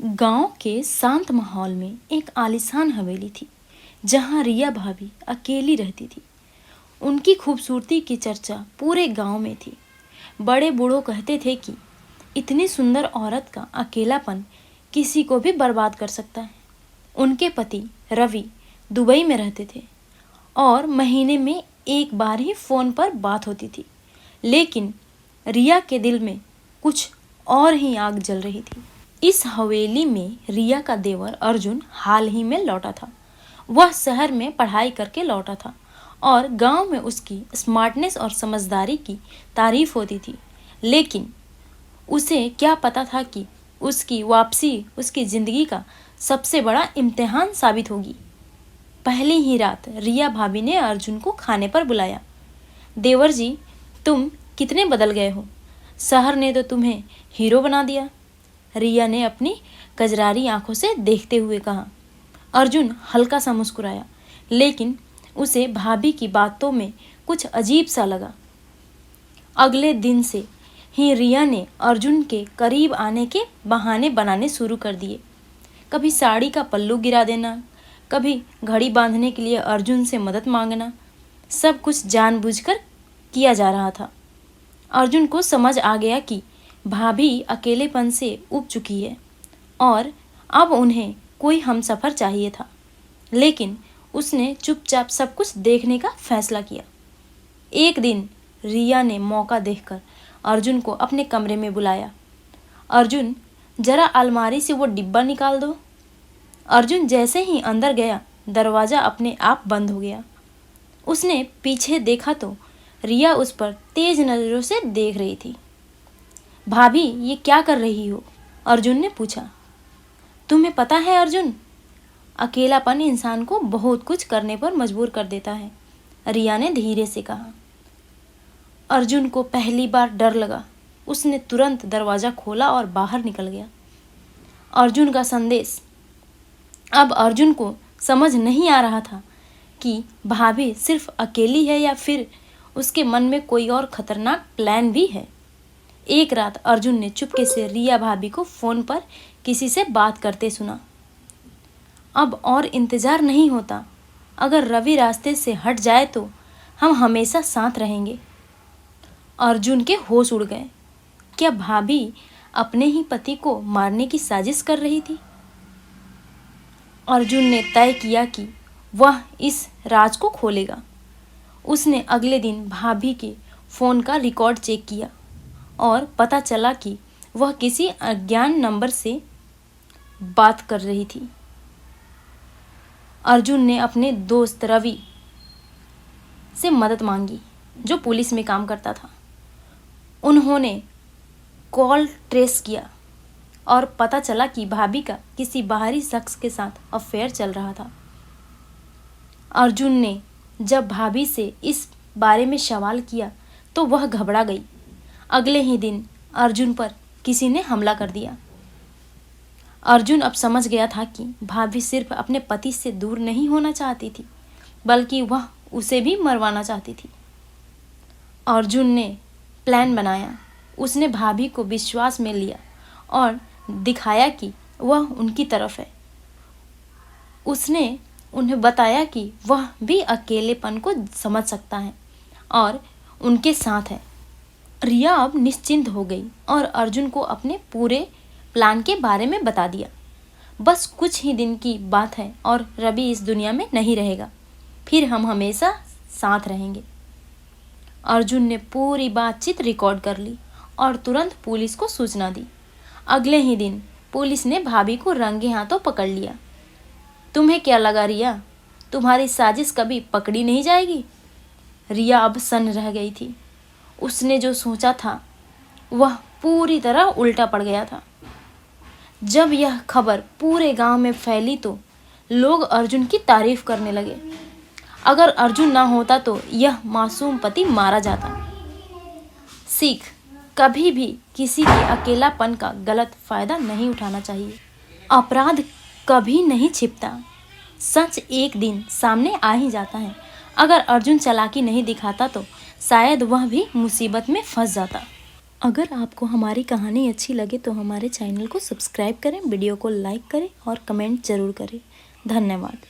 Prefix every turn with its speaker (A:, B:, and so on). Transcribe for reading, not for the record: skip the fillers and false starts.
A: गांव के शांत माहौल में एक आलीशान हवेली थी जहां रिया भाभी अकेली रहती थी। उनकी खूबसूरती की चर्चा पूरे गांव में थी। बड़े बूढ़ों कहते थे कि इतनी सुंदर औरत का अकेलापन किसी को भी बर्बाद कर सकता है। उनके पति रवि दुबई में रहते थे और महीने में एक बार ही फ़ोन पर बात होती थी। लेकिन रिया के दिल में कुछ और ही आग जल रही थी। इस हवेली में रिया का देवर अर्जुन हाल ही में लौटा था। वह शहर में पढ़ाई करके लौटा था और गांव में उसकी स्मार्टनेस और समझदारी की तारीफ होती थी। लेकिन उसे क्या पता था कि उसकी वापसी उसकी ज़िंदगी का सबसे बड़ा इम्तिहान साबित होगी। पहली ही रात रिया भाभी ने अर्जुन को खाने पर बुलाया। देवर जी, तुम कितने बदल गए हो। शहर ने तो तुम्हें हीरो बना दिया, रिया ने अपनी कजरारी आंखों से देखते हुए कहा। अर्जुन हल्का सा मुस्कुराया, लेकिन उसे भाभी की बातों में कुछ अजीब सा लगा। अगले दिन से ही रिया ने अर्जुन के करीब आने के बहाने बनाने शुरू कर दिए। कभी साड़ी का पल्लू गिरा देना, कभी घड़ी बांधने के लिए अर्जुन से मदद मांगना, सब कुछ जानबूझकर किया जा रहा था। अर्जुन को समझ आ गया कि भाभी अकेलेपन से ऊब चुकी है और अब उन्हें कोई हमसफ़र चाहिए था। लेकिन उसने चुपचाप सब कुछ देखने का फैसला किया। एक दिन रिया ने मौका देखकर अर्जुन को अपने कमरे में बुलाया। अर्जुन, जरा अलमारी से वो डिब्बा निकाल दो। अर्जुन जैसे ही अंदर गया, दरवाज़ा अपने आप बंद हो गया। उसने पीछे देखा तो रिया उस पर तेज नज़रों से देख रही थी। भाभी, ये क्या कर रही हो? अर्जुन ने पूछा। तुम्हें पता है अर्जुन, अकेलापन इंसान को बहुत कुछ करने पर मजबूर कर देता है, रिया ने धीरे से कहा। अर्जुन को पहली बार डर लगा। उसने तुरंत दरवाज़ा खोला और बाहर निकल गया। अर्जुन का संदेश। अब अर्जुन को समझ नहीं आ रहा था कि भाभी सिर्फ अकेली है या फिर उसके मन में कोई और खतरनाक प्लान भी है। एक रात अर्जुन ने चुपके से रिया भाभी को फ़ोन पर किसी से बात करते सुना। अब और इंतज़ार नहीं होता। अगर रवि रास्ते से हट जाए तो हम हमेशा साथ रहेंगे। अर्जुन के होश उड़ गए। क्या भाभी अपने ही पति को मारने की साजिश कर रही थी? अर्जुन ने तय किया कि वह इस राज को खोलेगा। उसने अगले दिन भाभी के फ़ोन का रिकॉर्ड चेक किया और पता चला कि वह किसी अज्ञात नंबर से बात कर रही थी। अर्जुन ने अपने दोस्त रवि से मदद मांगी, जो पुलिस में काम करता था। उन्होंने कॉल ट्रेस किया और पता चला कि भाभी का किसी बाहरी शख्स के साथ अफेयर चल रहा था। अर्जुन ने जब भाभी से इस बारे में सवाल किया तो वह घबरा गई। अगले ही दिन अर्जुन पर किसी ने हमला कर दिया। अर्जुन अब समझ गया था कि भाभी सिर्फ अपने पति से दूर नहीं होना चाहती थी, बल्कि वह उसे भी मरवाना चाहती थी। अर्जुन ने प्लान बनाया। उसने भाभी को विश्वास में लिया और दिखाया कि वह उनकी तरफ है। उसने उन्हें बताया कि वह भी अकेलेपन को समझ सकता है और उनके साथ है। रिया अब निश्चिंत हो गई और अर्जुन को अपने पूरे प्लान के बारे में बता दिया। बस कुछ ही दिन की बात है और रवि इस दुनिया में नहीं रहेगा, फिर हम हमेशा साथ रहेंगे। अर्जुन ने पूरी बातचीत रिकॉर्ड कर ली और तुरंत पुलिस को सूचना दी। अगले ही दिन पुलिस ने भाभी को रंगे हाथों पकड़ लिया। तुम्हें क्या लगा रिया, तुम्हारी साजिश कभी पकड़ी नहीं जाएगी? रिया अब सन्न रह गई थी। उसने जो सोचा था वह पूरी तरह उल्टा पड़ गया था। जब यह खबर पूरे गांव में फैली तो लोग अर्जुन की तारीफ करने लगे। अगर अर्जुन ना होता तो यह मासूम पति मारा जाता। सीख, कभी भी किसी के अकेलापन का गलत फायदा नहीं उठाना चाहिए। अपराध कभी नहीं छिपता, सच एक दिन सामने आ ही जाता है। अगर अर्जुन चालाकी नहीं दिखाता तो शायद वह भी मुसीबत में फंस जाता। अगर आपको हमारी कहानी अच्छी लगे तो हमारे चैनल को सब्सक्राइब करें, वीडियो को लाइक करें और कमेंट ज़रूर करें। धन्यवाद।